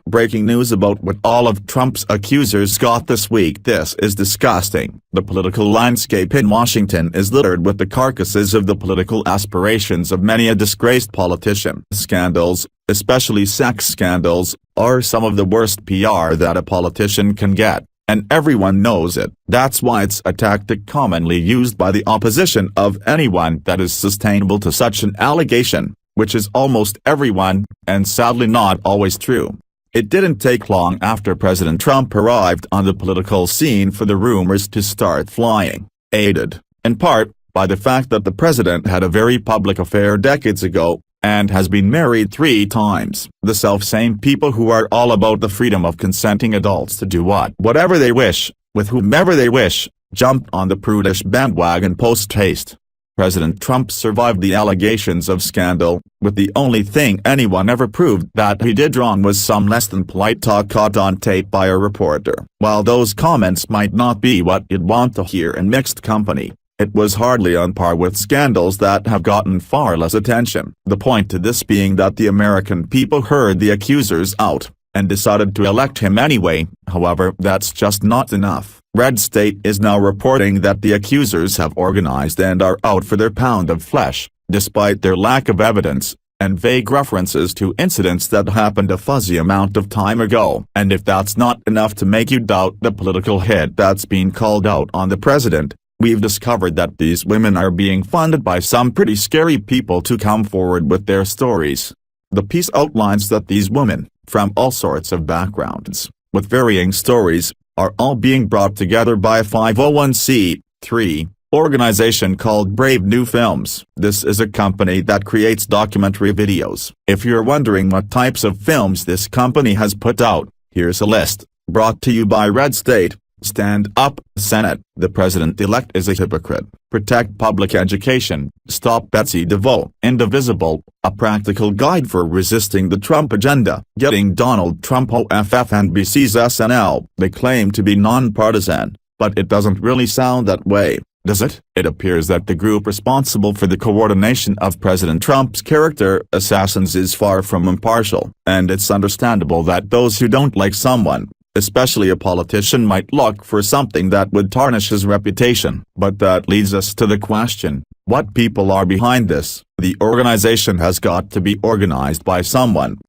Breaking news about what all of Trump's accusers got this week. This is disgusting. The political landscape in Washington is littered with the carcasses of the political aspirations of many a disgraced politician. Scandals, especially sex scandals, are some of the worst PR that a politician can get, and everyone knows it. That's why it's a tactic commonly used by the opposition of anyone that is sustainable to such an allegation, which is almost everyone, and sadly not always true. It didn't take long after President Trump arrived on the political scene for the rumors to start flying, aided, in part, by the fact that the president had a very public affair decades ago, and has been married 3 times. The self-same people who are all about the freedom of consenting adults to do whatever they wish, with whomever they wish, jumped on the prudish bandwagon post-haste. President Trump survived the allegations of scandal, with the only thing anyone ever proved that he did wrong was some less than polite talk caught on tape by a reporter. While those comments might not be what you'd want to hear in mixed company, it was hardly on par with scandals that have gotten far less attention. The point to this being that the American people heard the accusers out, and decided to elect him anyway. However, that's just not enough. Red State is now reporting that the accusers have organized and are out for their pound of flesh, despite their lack of evidence, and vague references to incidents that happened a fuzzy amount of time ago. And if that's not enough to make you doubt the political hit that's been called out on the president, we've discovered that these women are being funded by some pretty scary people to come forward with their stories. The piece outlines that these women, from all sorts of backgrounds, with varying stories, are all being brought together by a 501c3 organization called Brave New Films. This is a company that creates documentary videos. If you're wondering what types of films this company has put out, here's a list, brought to you by Red State. Stand Up, Senate. The President-elect is a hypocrite. Protect Public Education. Stop Betsy DeVos. Indivisible, a practical guide for resisting the Trump agenda. Getting Donald Trump off NBC's SNL. They claim to be nonpartisan, but it doesn't really sound that way, does it? It appears that the group responsible for the coordination of President Trump's character assassins is far from impartial, and it's understandable that those who don't like someone, especially a politician, might look for something that would tarnish his reputation. But that leads us to the question, what people are behind this? The organization has got to be organized by someone,